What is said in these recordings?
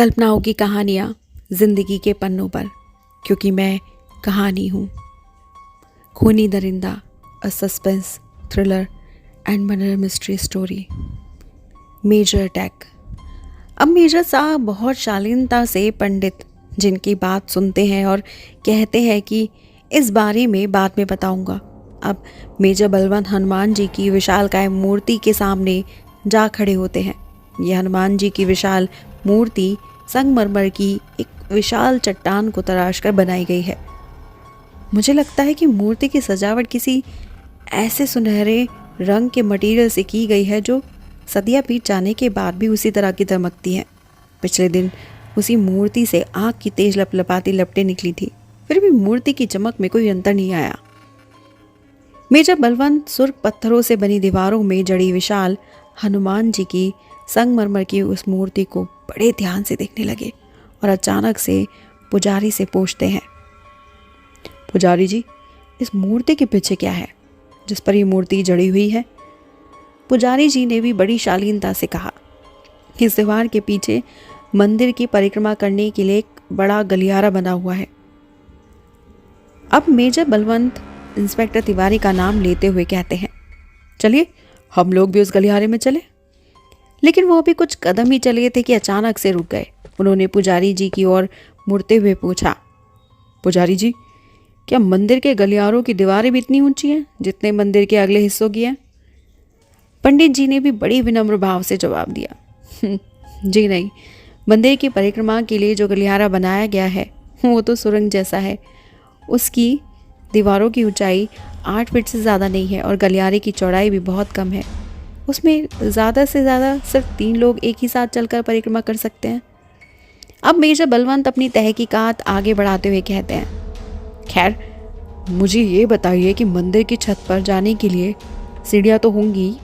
कल्पनाओं की कहानियाँ जिंदगी के पन्नों पर, क्योंकि मैं कहानी हूँ। खूनी दरिंदा, a suspense thriller and murder mystery story. Major attack. अब मेजर साहब बहुत शालीनता से पंडित जिनकी बात सुनते हैं और कहते हैं कि इस बारे में बाद में बताऊंगा, अब मेजर बलवंत हनुमान जी की विशालकाय मूर्ति के सामने जा खड़े होते हैं। यह हनुमान जी की विशाल मूर्ति संगमरमर की एक विशाल चट्टान को तराशकर बनाई गई है। मुझे लगता है कि मूर्ति की सजावट किसी ऐसे सुनहरे रंग के मटेरियल से की गई है जो सदियां बीत जाने के बाद भी उसी तरह की दमकती है। पिछले दिन उसी मूर्ति से आग की तेज लपलपाती लपटें निकली थी, फिर भी मूर्ति की चमक में कोई अंतर नहीं आया। मेजर बलवंत सुर्ख पत्थरों से बनी दीवारों में जड़ी विशाल हनुमान जी की संगमरमर की उस मूर्ति को बड़े ध्यान से देखने लगे और अचानक से पुजारी से पूछते हैं, पुजारी जी, इस मूर्ति के पीछे क्या है जिस पर ये मूर्ति जड़ी हुई है? पुजारी जी ने भी बड़ी शालीनता से कहा, इस दीवार के पीछे मंदिर की परिक्रमा करने के लिए एक बड़ा गलियारा बना हुआ है। अब मेजर बलवंत इंस्पेक्टर तिवारी का नाम लेते हुए कहते हैं, चलिए हम लोग भी उस गलियारे में चले। लेकिन वो अभी कुछ कदम ही चले थे कि अचानक से रुक गए। उन्होंने पुजारी जी की ओर मुड़ते हुए पूछा, पुजारी जी, क्या मंदिर के गलियारों की दीवारें भी इतनी ऊंची हैं जितने मंदिर के अगले हिस्सों की हैं? पंडित जी ने भी बड़ी विनम्र भाव से जवाब दिया, जी नहीं, मंदिर की परिक्रमा के लिए जो गलियारा बनाया गया है वो तो सुरंग जैसा है। उसकी दीवारों की ऊंचाई 8 फीट से ज़्यादा नहीं है और गलियारे की चौड़ाई भी बहुत कम है। उसमें ज़्यादा से ज़्यादा सिर्फ 3 लोग एक ही साथ चलकर परिक्रमा कर सकते हैं। अब मेजर बलवंत अपनी तहकीकात आगे बढ़ाते हुए कहते हैं, खैर मुझे ये बताइए कि मंदिर की छत पर जाने के लिए सीढ़ियाँ तो होंगी?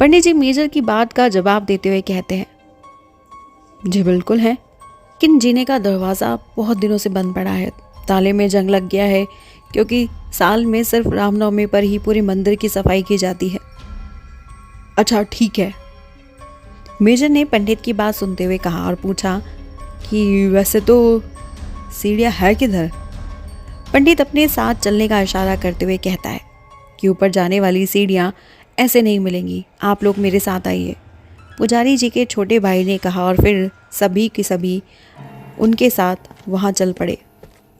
पंडित जी मेजर की बात का जवाब देते हुए कहते हैं, जी बिल्कुल है, लेकिन जीने का दरवाज़ा बहुत दिनों से बंद पड़ा है, ताले में जंग लग गया है, क्योंकि साल में सिर्फ रामनवमी पर ही पूरी मंदिर की सफाई की जाती है। अच्छा ठीक है, मेजर ने पंडित की बात सुनते हुए कहा और पूछा कि वैसे तो सीढ़ियाँ है किधर? पंडित अपने साथ चलने का इशारा करते हुए कहता है कि ऊपर जाने वाली सीढ़ियाँ ऐसे नहीं मिलेंगी, आप लोग मेरे साथ आइए। पुजारी जी के छोटे भाई ने कहा और फिर सभी के सभी उनके साथ वहाँ चल पड़े।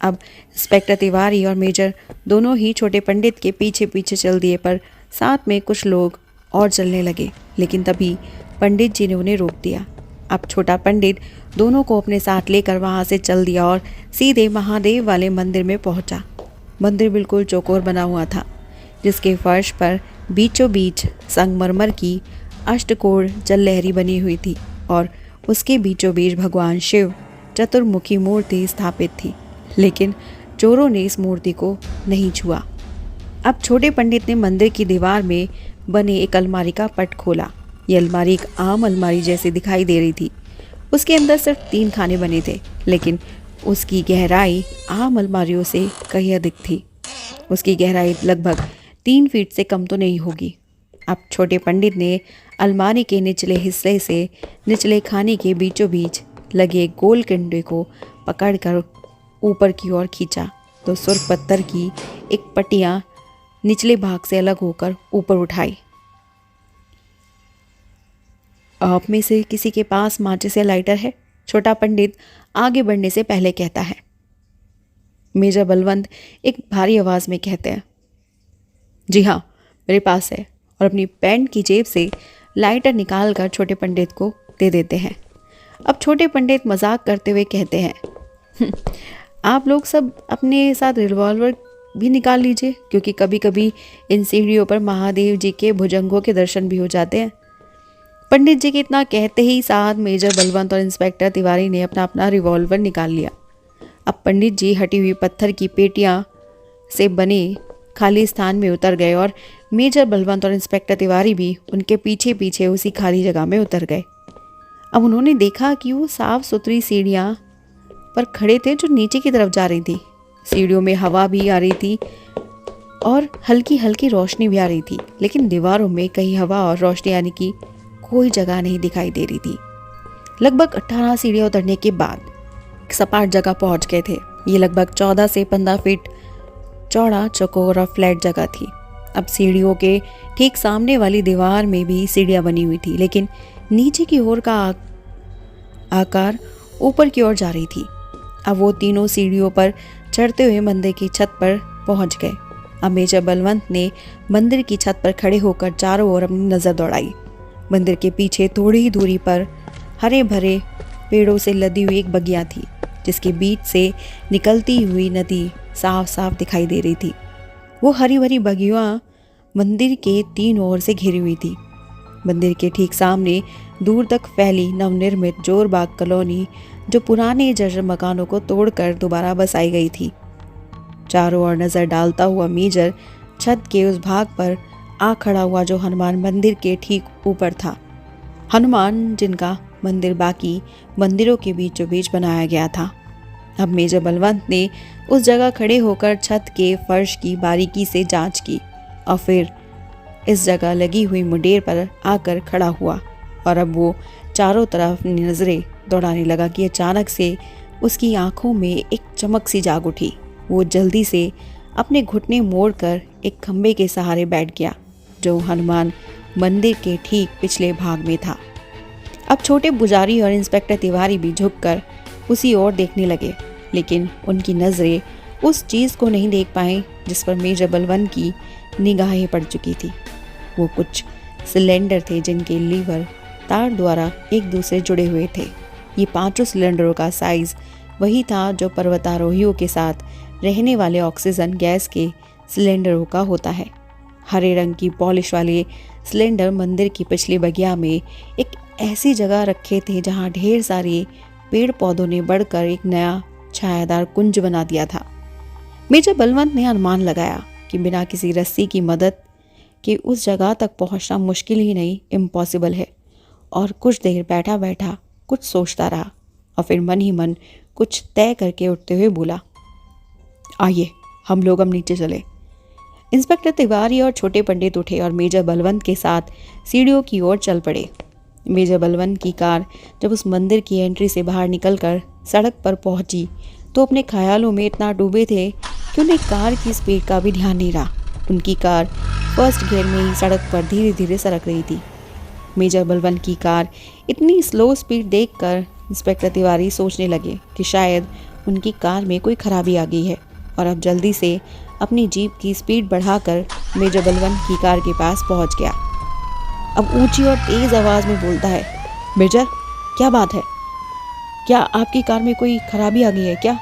अब इंस्पेक्टर तिवारी और मेजर दोनों ही छोटे पंडित के पीछे पीछे चल दिए, पर साथ में कुछ लोग और चलने लगे। लेकिन तभी पंडित जी ने उन्हें रोक दिया। अब छोटा पंडित दोनों को अपने साथ लेकर वहाँ से चल दिया और सीधे महादेव वाले मंदिर में पहुँचा। मंदिर बिल्कुल चौकोर बना हुआ था, जिसके फर्श पर बीचों बीच संगमरमर की अष्टकोण जललहरी बनी हुई थी और उसके बीचों बीच भगवान शिव चतुर्मुखी मूर्ति स्थापित थी। लेकिन चोरों ने इस मूर्ति को नहीं छुआ। अब छोटे पंडित ने मंदिर की दीवार में बने एक अलमारी का पट खोला। ये अलमारी एक आम अलमारी जैसी दिखाई दे रही थी। उसके अंदर सिर्फ 3 खाने बने थे, लेकिन उसकी गहराई आम अलमारियों से कहीं अधिक थी। उसकी गहराई लगभग 3 फीट से कम तो नहीं होगी। अब छोटे पंडित ने अलमारी के निचले हिस्से से निचले खाने के बीचों बीच लगे गोल कंडे को पकड़कर ऊपर की ओर खींचा तो सुर्ख पत्थर की एक पट्टियाँ निचले भाग से अलग होकर ऊपर उठाई। आप में से किसी के पास माचिस या लाइटर है? छोटा पंडित आगे बढ़ने से पहले कहता है। मेजर बलवंत एक भारी आवाज़ में कहते हैं, जी हाँ मेरे पास है, और अपनी पैंट की जेब से लाइटर निकाल कर छोटे पंडित को दे देते हैं। अब छोटे पंडित मजाक करते हुए कहते हैं, आप लोग सब अपने साथ रिवॉल्वर भी निकाल लीजिए, क्योंकि कभी कभी इन सीढ़ियों पर महादेव जी के भुजंगों के दर्शन भी हो जाते हैं। पंडित जी के इतना कहते ही साथ मेजर बलवंत और इंस्पेक्टर तिवारी ने अपना अपना रिवॉल्वर निकाल लिया। अब पंडित जी हटी हुई पत्थर की पेटियां से बने खाली स्थान में उतर गए और मेजर बलवंत और इंस्पेक्टर तिवारी भी उनके पीछे पीछे उसी खाली जगह में उतर गए। अब उन्होंने देखा कि वो साफ सुथरी सीढ़ियाँ पर खड़े थे जो नीचे की तरफ जा रही थी। सीढ़ियों में हवा भी आ रही थी और हल्की हल्की रोशनी भी आ रही थी, लेकिन दीवारों में कहीं हवा और रोशनी आने की कोई जगह नहीं दिखाई दे रही थी। लगभग 18 सीढ़ियाँ उतरने के बाद एक सपाट जगह पहुंच गए थे। ये लगभग 14 से 15 फीट चौड़ा चौकोर और फ्लैट जगह थी। अब सीढ़ियों के ठीक सामने वाली दीवार में भी सीढ़ियाँ बनी हुई थी, लेकिन नीचे की ओर का आकार ऊपर की ओर जा रही थी। अब वो तीनों सीढ़ियों पर चढ़ते हुए मंदिर की छत पर पहुंच गए। अब मेजर बलवंत ने मंदिर की छत पर खड़े होकर चारों ओर अपनी नज़र दौड़ाई। मंदिर के पीछे थोड़ी ही दूरी पर हरे भरे पेड़ों से लदी हुई एक बगिया थी, जिसके बीच से निकलती हुई नदी साफ साफ दिखाई दे रही थी। वो हरी भरी बगिया मंदिर के तीनों ओर से घिरी हुई थी। मंदिर के ठीक सामने दूर तक फैली नवनिर्मित जोरबाग कॉलोनी, जो पुराने जर्जर मकानों को तोड़कर दोबारा बसाई गई थी। चारों ओर नजर डालता हुआ मेजर छत के उस भाग पर आ खड़ा हुआ जो हनुमान मंदिर के ठीक ऊपर था। हनुमान जिनका मंदिर बाकी मंदिरों के बीचों बीच बनाया गया था। अब मेजर बलवंत ने उस जगह खड़े होकर छत के फर्श की बारीकी से जांच की और फिर इस जगह लगी हुई मुंडेर पर आकर खड़ा हुआ। और अब वो चारों तरफ नजरें दौड़ाने लगा कि अचानक से उसकी आंखों में एक चमक सी जाग उठी। वो जल्दी से अपने घुटने मोड़कर एक खंबे के सहारे बैठ गया, जो हनुमान मंदिर के ठीक पिछले भाग में था। अब छोटे पुजारी और इंस्पेक्टर तिवारी भी झुककर उसी ओर देखने लगे, लेकिन उनकी नज़रें उस चीज़ को नहीं देख पाए जिस पर मेजर बलवंत की निगाहें पड़ चुकी थी। वो कुछ सिलेंडर थे जिनके लीवर तार द्वारा एक दूसरे जुड़े हुए थे। ये पांचों सिलेंडरों का साइज वही था जो पर्वतारोहियों के साथ रहने वाले ऑक्सीजन गैस के सिलेंडरों का होता है। हरे रंग की पॉलिश वाले सिलेंडर मंदिर की पिछली बगिया में एक ऐसी जगह रखे थे जहां ढेर सारे पेड़ पौधों ने बढ़कर एक नया छायादार कुंज बना दिया था। मेजर बलवंत ने अनुमान लगाया कि बिना किसी रस्सी की मदद के उस जगह तक पहुंचना मुश्किल ही नहीं, इम्पॉसिबल है। और कुछ देर बैठा बैठा कुछ सोचता रहा और फिर मन ही मन कुछ तय करके उठते हुए बोला, आइए हम लोग अब नीचे चले। इंस्पेक्टर तिवारी और छोटे पंडित उठे और मेजर बलवंत के साथ सीढ़ियों की ओर चल पड़े। मेजर बलवंत की कार जब उस मंदिर की एंट्री से बाहर निकलकर सड़क पर पहुंची तो अपने ख्यालों में इतना डूबे थे कि उन्हें कार की स्पीड का भी ध्यान नहीं रहा। उनकी कार फर्स्ट गियर में ही सड़क पर धीरे धीरे सरक रही थी। मेजर बलवंत की कार इतनी स्लो स्पीड देखकर इंस्पेक्टर तिवारी सोचने लगे कि शायद उनकी कार में कोई खराबी आ गई है, और अब जल्दी से अपनी जीप की स्पीड बढ़ाकर मेजर बलवंत की कार के पास पहुंच गया। अब ऊंची और तेज आवाज में बोलता है, मेजर क्या बात है? क्या आपकी कार में कोई खराबी आ गई है क्या?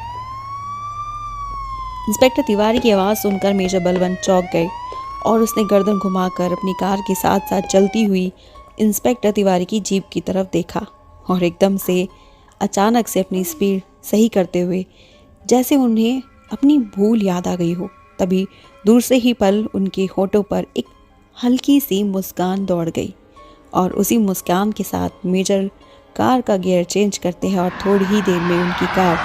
इंस्पेक्टर तिवारी की आवाज़ सुनकर मेजर बलवंत चौंक गए और उसने गर्दन घुमाकर अपनी कार के साथ साथ चलती हुई इंस्पेक्टर तिवारी की जीप की तरफ देखा और एकदम से अचानक से अपनी स्पीड सही करते हुए जैसे उन्हें अपनी भूल याद आ गई हो, तभी दूर से ही पल उनके होठों पर एक हल्की सी मुस्कान दौड़ गई और उसी मुस्कान के साथ मेजर कार का गियर चेंज करते हैं और थोड़ी ही देर में उनकी कार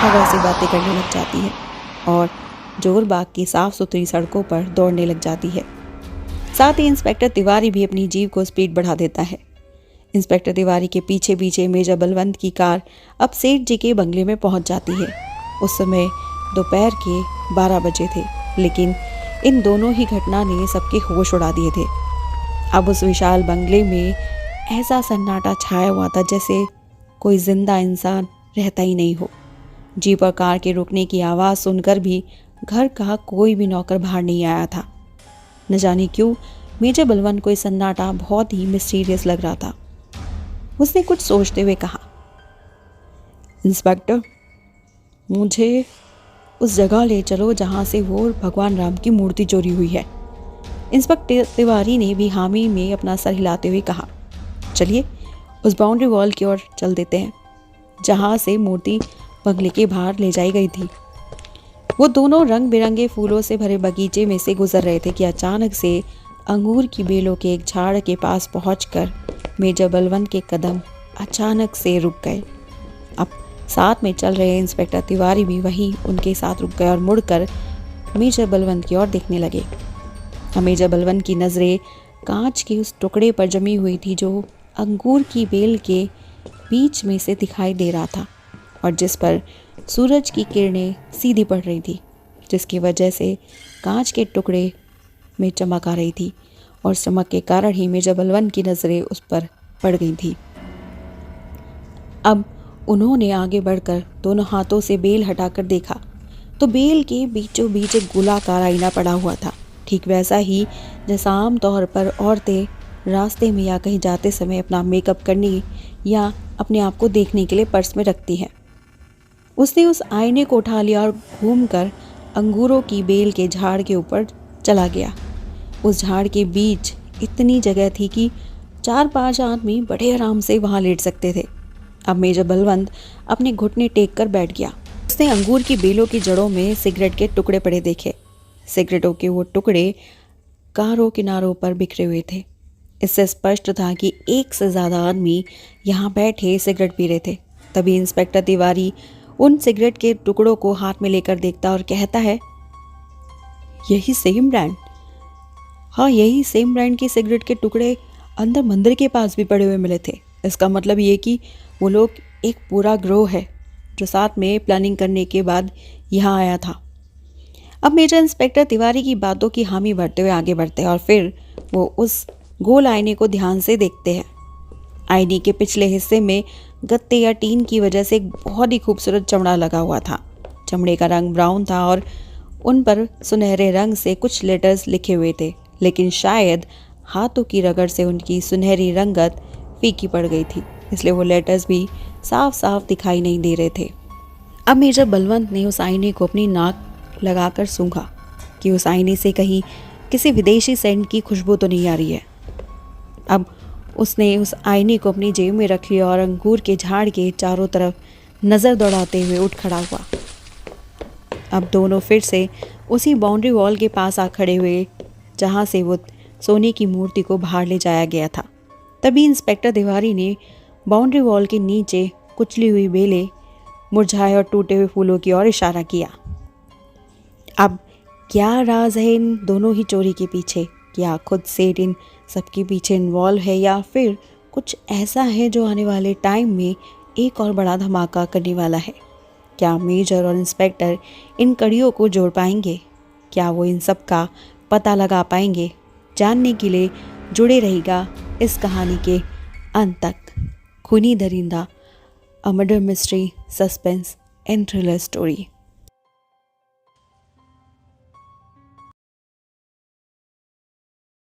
हवा से बातें करने लग जाती है और जोरबाग की साफ सुथरी सड़कों पर दौड़ने लग जाती है। साथ ही इंस्पेक्टर तिवारी भी अपनी जीप को स्पीड बढ़ा देता है। इंस्पेक्टर तिवारी के पीछे पीछे मेजर बलवंत की कार अब सेठ जी के बंगले में पहुंच जाती है। उस समय दोपहर के 12 बजे थे, लेकिन इन दोनों ही घटना ने सबके होश उड़ा दिए थे। अब उस विशाल बंगले में ऐसा सन्नाटा छाया हुआ था जैसे कोई जिंदा इंसान रहता ही नहीं हो। जीप और कार के रुकने की आवाज़ सुनकर भी घर का कोई भी नौकर बाहर नहीं आया था। न जाने क्यों मेजर बलवंत को ये सन्नाटा बहुत ही मिस्टीरियस लग रहा था। उसने कुछ सोचते हुए कहा, इंस्पेक्टर मुझे उस जगह ले चलो जहाँ से वो भगवान राम की मूर्ति चोरी हुई है। इंस्पेक्टर तिवारी ने भी हामी में अपना सर हिलाते हुए कहा, चलिए उस बाउंड्री वॉल की ओर चल देते हैं जहाँ से मूर्ति बंगले के बाहर ले जाई गई थी। वो दोनों रंग बिरंगे फूलों से भरे बगीचे में से गुजर रहे थे कि अचानक से अंगूर की बेलों के एक झाड़ के पास पहुंचकर मेजर बलवंत के कदम अचानक से रुक गए। अब साथ में चल रहे इंस्पेक्टर तिवारी भी वहीं उनके साथ रुक गए और मुड़कर मेजर बलवंत की ओर देखने लगे। मेजर बलवंत की नज़रें कांच के उस टुकड़े पर जमी हुई थी जो अंगूर की बेल के बीच में से दिखाई दे रहा था और जिस पर सूरज की किरणें सीधी पड़ रही थी, जिसकी वजह से कांच के टुकड़े में चमक आ रही थी और चमक के कारण ही मेजर बलवंत की नज़रें उस पर पड़ गई थी। अब उन्होंने आगे बढ़कर दोनों हाथों से बेल हटाकर देखा तो बेल के बीचों बीच एक गोलाकार आईना पड़ा हुआ था, ठीक वैसा ही जैसा आम तौर पर औरतें रास्ते में या कहीं जाते समय अपना मेकअप करने या अपने आप को देखने के लिए पर्स में रखती है। उसने उस आईने को उठा लिया और घूमकर अंगूरों की बेल के झाड़ के ऊपर चला गया। उस झाड़ के बीच इतनी जगह थी कि 4-5 आदमी बड़े आराम से वहाँ लेट सकते थे। अब मेजर बलवंत अपने घुटने टेक कर बैठ गया। उसने अंगूर की बेलों की जड़ों में सिगरेट के टुकड़े पड़े देखे। सिगरेटों के वो टुकड़े कारों किनारों पर बिखरे हुए थे। इससे स्पष्ट था कि एक से ज़्यादा आदमी यहाँ बैठे सिगरेट पी रहे थे। तभी इंस्पेक्टर तिवारी उन सिगरेट के टुकड़ों को हाथ में लेकर देखता और कहता है, यही सेम ब्रांड। हाँ, यही सेम ब्रांड की सिगरेट के टुकड़े अंदर मंदिर के पास भी पड़े हुए मिले थे। इसका मतलब ये कि वो लोग एक पूरा ग्रोह है जो साथ में प्लानिंग करने के बाद यहाँ आया था। अब मेजर इंस्पेक्टर तिवारी की बातों की हामी भरते हुए आगे बढ़ते हैं और फिर वो उस गोल आईने को ध्यान से देखते हैं। आईने के पिछले हिस्से में गत्ते या टीन की वजह से एक बहुत ही खूबसूरत चमड़ा लगा हुआ था। चमड़े का रंग ब्राउन था और उन पर सुनहरे रंग से कुछ लेटर्स लिखे हुए थे, लेकिन शायद हाथों की रगड़ से उनकी सुनहरी रंगत फीकी पड़ गई थी, इसलिए वो लेटर्स भी साफ साफ दिखाई नहीं दे रहे थे। अब मेजर बलवंत ने उस आईने को अपनी नाक लगाकर सूंघा कि उस आईने से कहीं किसी विदेशी सेंट की खुशबू तो नहीं आ रही है। अब उसने उस आईने को अपनी जेब में रख लिया और अंगूर के झाड़ के चारों तरफ नज़र दौड़ाते हुए उठ खड़ा हुआ। अब दोनों फिर से उसी बाउंड्री वॉल के पास आ खड़े हुए जहाँ से वो सोने की मूर्ति को बाहर ले जाया गया था। तभी इंस्पेक्टर तिवारी ने बाउंड्री वॉल के नीचे कुचली हुई बेलें, मुरझाए और टूटे हुए फूलों की ओर इशारा किया। अब क्या राज है इन दोनों ही चोरी के पीछे? क्या खुद सेठ इन सबके पीछे इन्वॉल्व है या फिर कुछ ऐसा है जो आने वाले टाइम में एक और बड़ा धमाका करने वाला है? क्या मेजर और इंस्पेक्टर इन कड़ियों को जोड़ पाएंगे? क्या वो इन सब का पता लगा पाएंगे? जानने के लिए जुड़े रहेगा इस कहानी के अंत तक। खूनी दरिंदा, a murder mystery, suspense and thriller story.